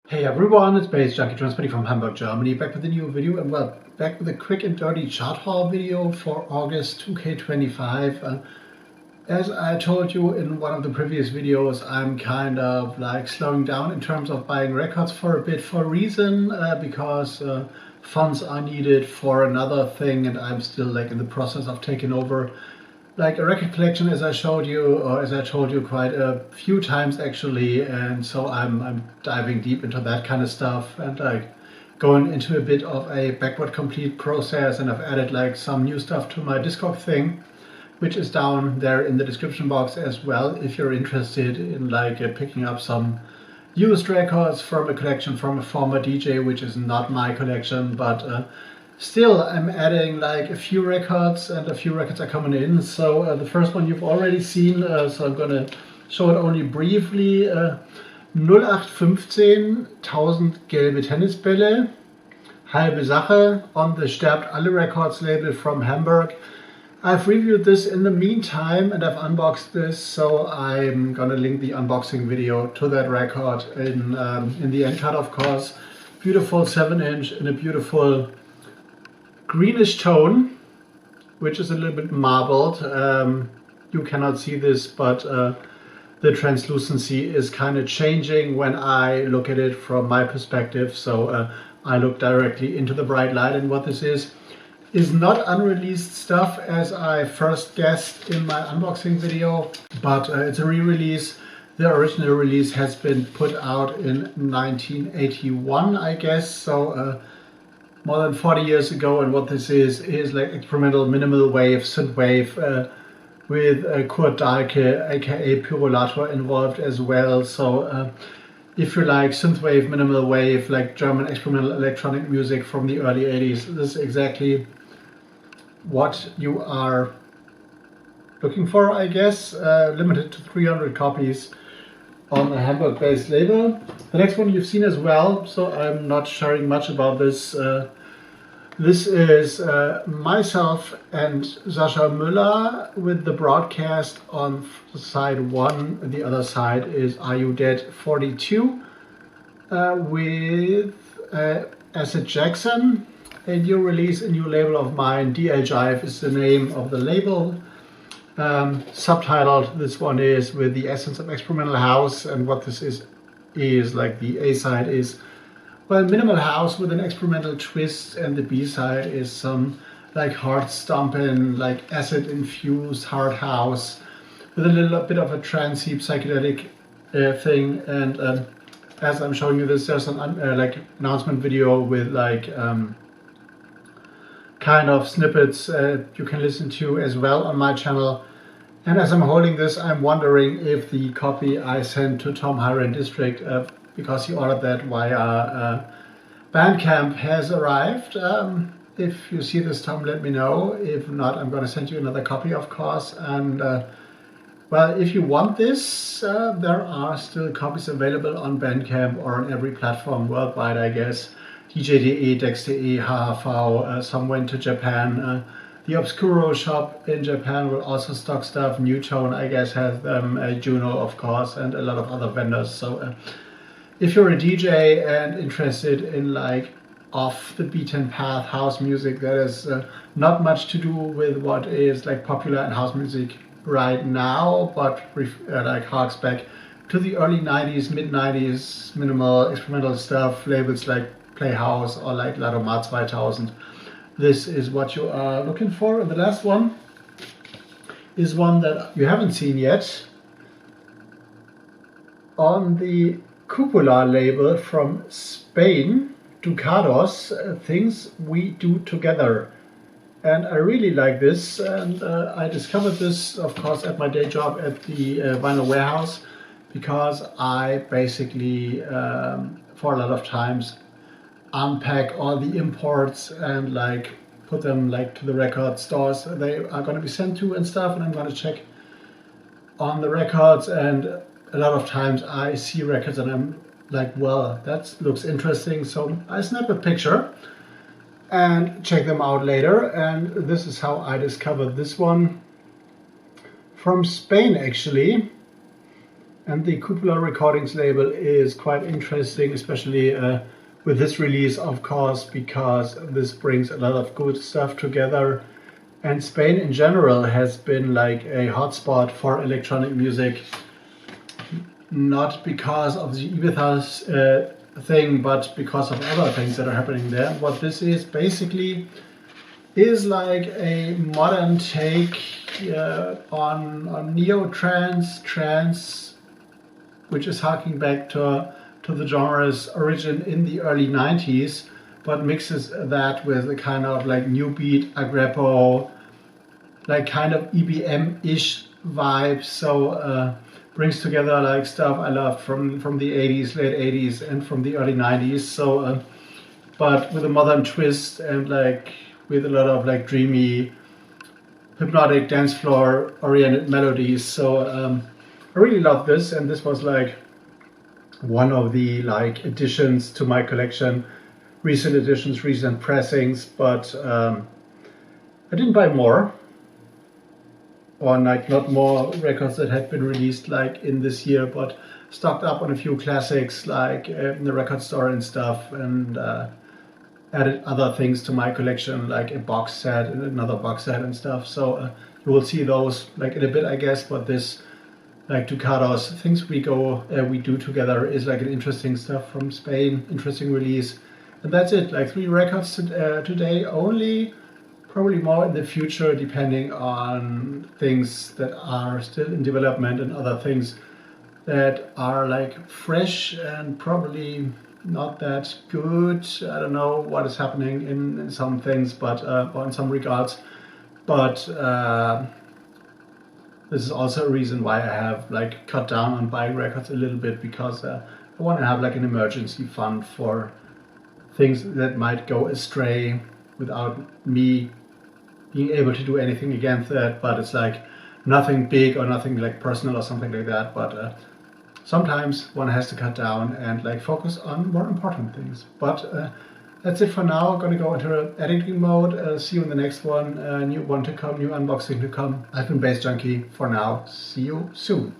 Hey everyone, it's baze.djunkiii from Hamburg, Germany, back with a new video, and well, back with a quick and dirty chart haul video for August 2K25. As I told you in one of the previous videos, I'm kind of like slowing down in terms of buying records for a bit for a reason, because funds are needed for another thing, and I'm still like in the process of taking over like a record collection, as I showed you, or as I told you quite a few times actually, and so I'm diving deep into that kind of stuff and like going into a bit of a backward complete process, and I've added like some new stuff to my Discog thing, which is down there in the description box as well if you're interested in like picking up some used records from a collection from a former DJ, which is not my collection, but still, I'm adding like a few records, and a few records are coming in. So the first one you've already seen, so I'm gonna show it only briefly. 0815, 1000 gelbe Tennisbälle, halbe Sache, on the Sterbt Alle Records label from Hamburg. I've reviewed this in the meantime and I've unboxed this, so I'm gonna link the unboxing video to that record in the end card, of course. Beautiful 7-inch in a beautiful greenish tone, which is a little bit marbled. You cannot see this, but the translucency is kind of changing when I look at it from my perspective. So I look directly into the bright light, and what this is not unreleased stuff as I first guessed in my unboxing video, but it's a re-release. The original release has been put out in 1981, I guess, so more than 40 years ago, and what this is like experimental minimal wave, synthwave, with Kurt Dahlke, aka Pyrolator, involved as well. So if you like synthwave, minimal wave, like German experimental electronic music from the early 80s, this is exactly what you are looking for, I guess. Limited to 300 copies on a Hamburg-based label. The next one you've seen as well, so I'm not sharing much about this. This is myself and Sascha Müller with the broadcast on side 1. The other side is Are You Dead 42 with Acid Jackson. A new release, a new label of mine. DL Jive is the name of the label. Subtitled, this one is With the Essence of Experimental House, and what this is like the A side is, well, minimal house with an experimental twist, and the B side is some like hard stomping, like acid infused hard house with a little bit of a trancey psychedelic thing. And as I'm showing you this, there's an like announcement video with like kind of snippets you can listen to as well on my channel. And as I'm holding this, I'm wondering if the copy I sent to Tom Hiran District, because he ordered that via BANDCAMP, has arrived. If you see this, Tom, let me know. If not, I'm going to send you another copy, of course. And well, if you want this, there are still copies available on BANDCAMP or on every platform worldwide, I guess. DJ.de, Dex.de, HHV, some went to Japan. The Obscuro shop in Japan will also stock stuff. New Tone, I guess, has them. Juno, of course, and a lot of other vendors. So if you're a DJ and interested in like off the beaten path house music that is not much to do with what is like popular in house music right now, but like harks back to the early 90s, mid 90s, minimal experimental stuff, labels like Playhouse or like Ladomar 2000. This is what you are looking for. And the last one is one that you haven't seen yet. On the Cupola label from Spain, Ducados, Things We Do Together. And I really like this, and I discovered this, of course, at my day job at the Vinyl Warehouse, because I basically, for a lot of times, unpack all the imports and like put them like to the record stores they are going to be sent to and stuff, and I'm going to check on the records, and a lot of times I see records and I'm like, well, that looks interesting, so I snap a picture and check them out later. And this is how I discovered this one from Spain, actually. And the Cupola Recordings label is quite interesting, especially with this release, of course, because this brings a lot of good stuff together. And Spain in general has been like a hotspot for electronic music, not because of the Ibiza thing, but because of other things that are happening there. What this is basically is like a modern take on neo-trance, which is harking back to the genre's origin in the early 90s, but mixes that with a kind of like new beat, aggrepo, like kind of EBM-ish vibe. So brings together like stuff I loved from the 80s, late 80s, and from the early 90s. So, but with a modern twist and like with a lot of like dreamy, hypnotic dance floor oriented melodies. So I really love this, and this was like one of the like additions to my collection, recent additions, recent pressings, but I didn't buy more, or like not more records that had been released like in this year, but stocked up on a few classics like in the record store and stuff, and added other things to my collection like a box set and another box set and stuff. So you will see those like in a bit, I guess, but this like Ducados, things we do together is like an interesting stuff from Spain, interesting release. And that's it, like 3 records today only, probably more in the future depending on things that are still in development and other things that are like fresh and probably not that good. I don't know what is happening in some things, but or in some regards, but this is also a reason why I have like cut down on buying records a little bit, because I want to have like an emergency fund for things that might go astray without me being able to do anything against that. But it's like nothing big or nothing like personal or something like that, but sometimes one has to cut down and like focus on more important things. But that's it for now. I'm gonna go into editing mode. See you in the next one. New one to come, new unboxing to come. I've been Bass Junkie for now. See you soon.